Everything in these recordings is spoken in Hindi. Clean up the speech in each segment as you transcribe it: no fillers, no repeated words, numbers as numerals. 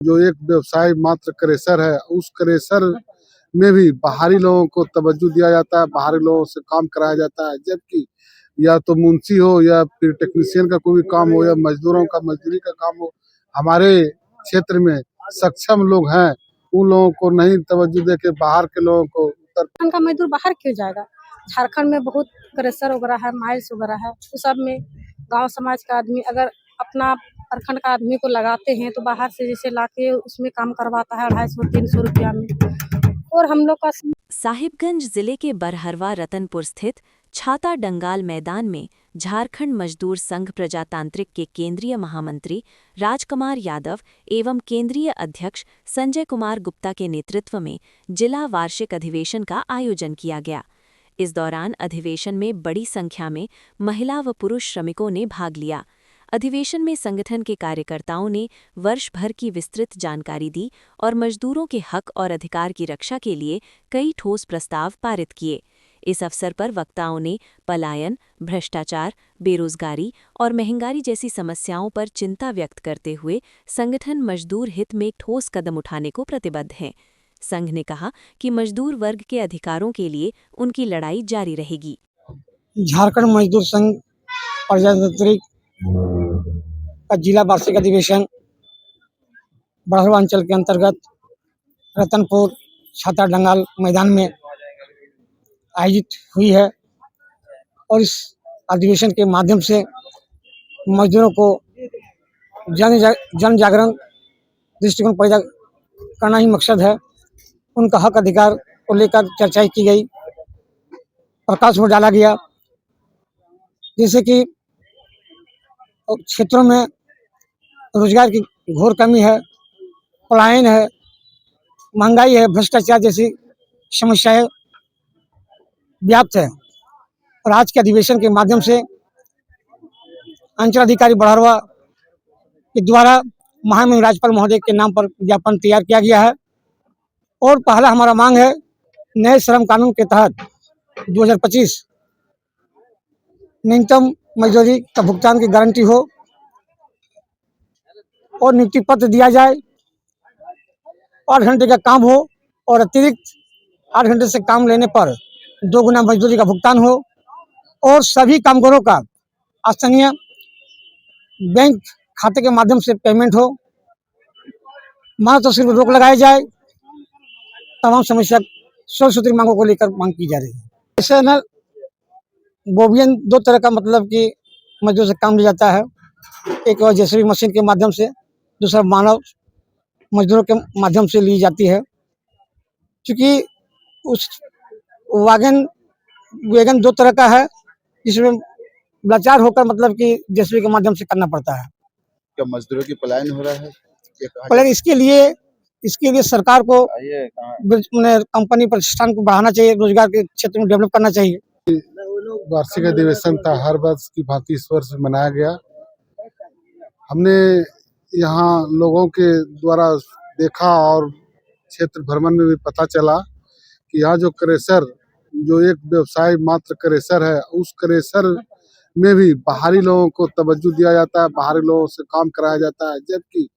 जो एक व्यवसाय मात्र क्रेशर है, उस क्रेशर में भी बाहरी लोगों को तवज्जो दिया जाता है, बाहरी लोगों से काम कराया जाता है। जबकि या तो मुंशी हो या फिर टेक्नीशियन का कोई भी काम हो या मजदूरों का मजदूरी का काम हो, हमारे क्षेत्र में सक्षम लोग हैं, उन लोगों को नहीं तवज्जो दे के बाहर के लोगों को झारखंड का मजदूर बाहर क्यों जाएगा? झारखंड में बहुत क्रेशर वगैरह है, माइल्स वगैरह है, उस सब में गांव समाज का आदमी अगर अपना प्रखंड का आदमी को लगाते हैं तो बाहर से जैसे लाके उसमें काम करवाता है 250-300 रुपया में। और हम लोग का साहिबगंज जिले के बरहरवा रतनपुर स्थित छाता डंगाल मैदान में झारखंड मजदूर संघ प्रजातांत्रिक के केंद्रीय महामंत्री राजकुमार यादव एवं केंद्रीय अध्यक्ष संजय कुमार गुप्ता के नेतृत्व में जिला वार्षिक अधिवेशन का आयोजन किया गया। इस दौरान अधिवेशन में बड़ी संख्या में महिला व पुरुष श्रमिकों ने भाग लिया। अधिवेशन में संगठन के कार्यकर्ताओं ने वर्ष भर की विस्तृत जानकारी दी और मजदूरों के हक और अधिकार की रक्षा के लिए कई ठोस प्रस्ताव पारित किए। इस अवसर पर वक्ताओं ने पलायन, भ्रष्टाचार, बेरोजगारी और महंगाई जैसी समस्याओं पर चिंता व्यक्त करते हुए संगठन मजदूर हित में ठोस कदम उठाने को प्रतिबद्ध है। संघ ने कहा कि मजदूर वर्ग के अधिकारों के लिए उनकी लड़ाई जारी रहेगी। झारखंड मजदूर संघ प्रजातांत्रिक का जिला वार्षिक अधिवेशन बड़हरवा अंचल के अंतर्गत रतनपुर छाता डंगाल मैदान में आयोजित हुई है और इस अधिवेशन के माध्यम से मजदूरों को जन जागरण दृष्टिकोण पैदा करना ही मकसद है। उनका हक अधिकार को लेकर चर्चा की गई, प्रकाश में डाला गया, जैसे कि क्षेत्रों में रोजगार की घोर कमी है, पलायन है, महंगाई है, भ्रष्टाचार जैसी समस्याएं व्याप्त है। और आज के अधिवेशन के माध्यम से अंचल अधिकारी बड़हरवा के द्वारा महामहिम राज्यपाल महोदय के नाम पर ज्ञापन तैयार किया गया है और पहला हमारा मांग है नए श्रम कानून के तहत 2025 न्यूनतम मजदूरी का भुगतान की गारंटी हो और नियुक्ति पत्र दिया जाए, 8 घंटे का काम हो और अतिरिक्त 8 घंटे से काम लेने पर 2 गुना मजदूरी का भुगतान हो और सभी कामगारों का स्थानीय बैंक खाते के माध्यम से पेमेंट हो। मानव तस्करी पर रोक लगाई जाए। तमाम समस्या 16 सूत्री मांगों को लेकर मांग की जा रही है। ऐसे न बोबियन 2 तरह का मतलब कि मजदूर से काम लिया जाता है, एक जेसीबी मशीन के माध्यम से, दूसरा मानव मजदूरों के माध्यम से ली जाती है। क्योंकि उस वैगन 2 तरह का है जिसमें लाचार होकर मतलब कि जेसीबी के माध्यम से करना पड़ता है। क्या मजदूरों की पलायन हो रहा है? पलायन इसके लिए सरकार को कंपनी प्रतिष्ठान को बढ़ाना चाहिए, रोजगार के क्षेत्र में डेवलप करना चाहिए। वार्षिक अधिवेशन था, हर वर्ष की भांति इस वर्ष मनाया गया। हमने यहाँ लोगों के द्वारा देखा और क्षेत्र भ्रमण में भी पता चला कि यहाँ जो क्रेशर, जो एक व्यवसाय मात्र क्रेशर है, उस क्रेशर में भी बाहरी लोगों को तवज्जो दिया जाता है, बाहरी लोगों से काम कराया जाता है। जबकि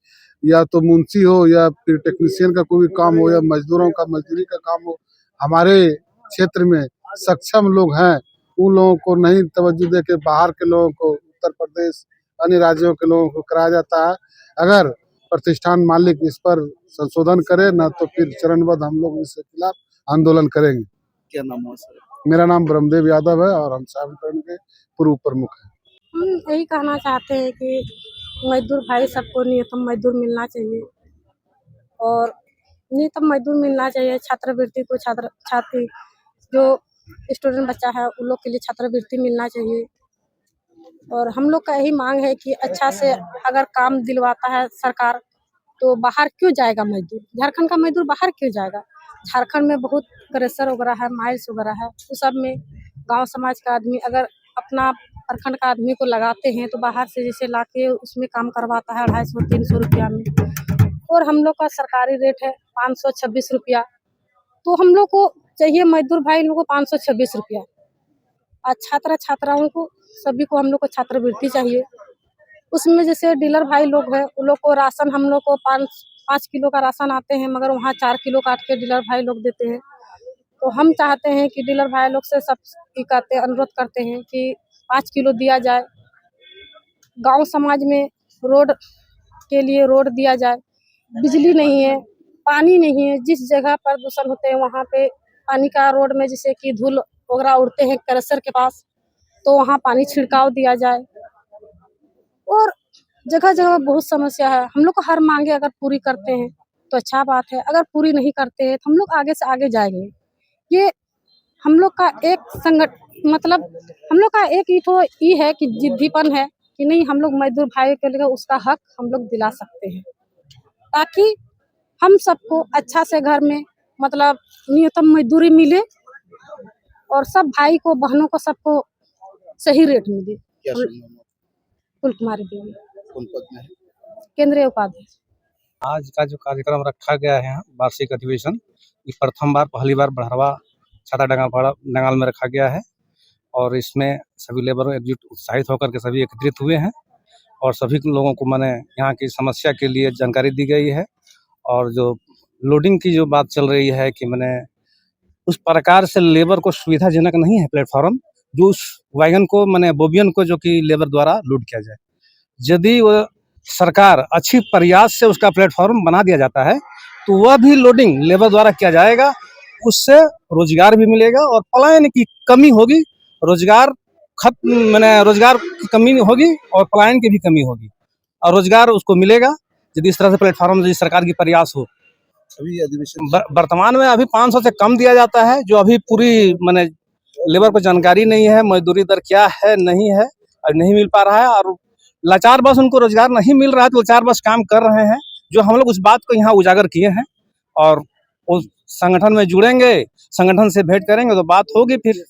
या तो मुंशी हो या फिर टेक्नीशियन का कोई भी काम हो या मजदूरों का मजदूरी का काम हो, हमारे क्षेत्र में सक्षम लोग हैं, उन लोगों को नहीं तवज्जो दे के बाहर के लोगों को, उत्तर प्रदेश अन्य राज्यों के लोगों को कराया जाता है। अगर प्रतिष्ठान मालिक इस पर संशोधन करे ना तो फिर चरणबद्ध हम लोग इसके खिलाफ आंदोलन करेंगे। क्या नाम है सर? मेरा नाम ब्रह्मदेव यादव है और हम साहिबगंज के पूर्व प्रमुख हैं। हम यही कहना चाहते हैं कि मजदूर भाई सबको न्यूनतम मजदूर मिलना चाहिए और न्यूनतम मजदूर मिलना चाहिए। छात्रवृत्ति को छात्री जो स्टूडेंट बच्चा है उन लोग के लिए छात्रवृत्ति मिलना चाहिए। और हम लोग का यही मांग है कि अच्छा से अगर काम दिलवाता है सरकार तो बाहर क्यों जाएगा मजदूर? झारखंड का मजदूर बाहर क्यों जाएगा? झारखंड में बहुत क्रेशर वगैरह है, माइल्स वगैरह है, उस सब में गांव समाज का आदमी अगर अपना प्रखंड का आदमी को लगाते हैं तो बाहर से जैसे लाके उसमें काम करवाता है 250-300 रुपया में। और हम लोग का सरकारी रेट है 526 रुपया, तो हम लोग को चाहिए मजदूर भाई लोगों को 526 रुपया। और छात्राओं को सभी को हम लोग को छात्रवृत्ति चाहिए। उसमें जैसे डीलर भाई लोग हैं उन लोग को राशन हम लोग को 5 किलो का राशन आते हैं, मगर वहाँ 4 किलो काट के डीलर भाई लोग देते हैं। तो हम चाहते हैं कि डीलर भाई लोग से सब अनुरोध करते हैं कि 5 किलो दिया जाए। गांव समाज में रोड के लिए रोड दिया जाए। बिजली नहीं है, पानी नहीं है, जिस जगह प्रदूषण होते हैं वहाँ पे पानी का रोड में जैसे कि धूल वगैरह उड़ते हैं क्रशर के पास, तो वहाँ पानी छिड़काव दिया जाए। और जगह जगह बहुत समस्या है। हम लोग को हर मांगे अगर पूरी करते हैं तो अच्छा बात है, अगर पूरी नहीं करते हैं तो हम लोग आगे से आगे जाएंगे। ये हम लोग का एक मतलब हम लोग का एक ये है कि जिद्दीपन है कि नहीं, हम लोग मजदूर भाई के लिए उसका हक हम लोग दिला सकते हैं, ताकि हम सबको अच्छा से घर में मतलब न्यूनतम मजदूरी मिले और सब भाई को बहनों को सबको सही रेट मिले। क्या शुभ नाम है? कुल कुमारी देवी, कौन पद में है? केंद्रीय उपाध्यक्ष। आज का जो कार्यक्रम रखा गया है वार्षिक अधिवेशन, ये प्रथम बार पहली बार बढ़ावा छाता डंगाल में रखा गया है और इसमें सभी लेबर एकजुट उत्साहित होकर के सभी एकत्रित हुए हैं और सभी लोगों को मैंने यहाँ की समस्या के लिए जानकारी दी गई है। और जो लोडिंग की जो बात चल रही है कि मैंने उस प्रकार से लेबर को सुविधाजनक नहीं है प्लेटफॉर्म, जो उस वैगन को मैंने बोबियन को जो कि लेबर द्वारा लोड किया जाए। यदि वो सरकार अच्छी प्रयास से उसका प्लेटफॉर्म बना दिया जाता है तो वह भी लोडिंग लेबर द्वारा किया जाएगा, उससे रोजगार भी मिलेगा और पलायन की कमी होगी, रोजगार की कमी होगी और पलायन की भी कमी होगी और रोजगार उसको मिलेगा यदि इस तरह से प्लेटफॉर्म यदि सरकार की प्रयास हो। अभी अधिवेशन वर्तमान में अभी 500 से कम दिया जाता है, जो अभी पूरी मैंने लेबर को जानकारी नहीं है, मजदूरी दर क्या है नहीं है और नहीं मिल पा रहा है और लाचार बस उनको रोजगार नहीं मिल रहा है तो लाचार बस काम कर रहे हैं। जो हम लोग उस बात को यहाँ उजागर किए हैं और उस संगठन में जुड़ेंगे, संगठन से भेंट करेंगे तो बात होगी फिर।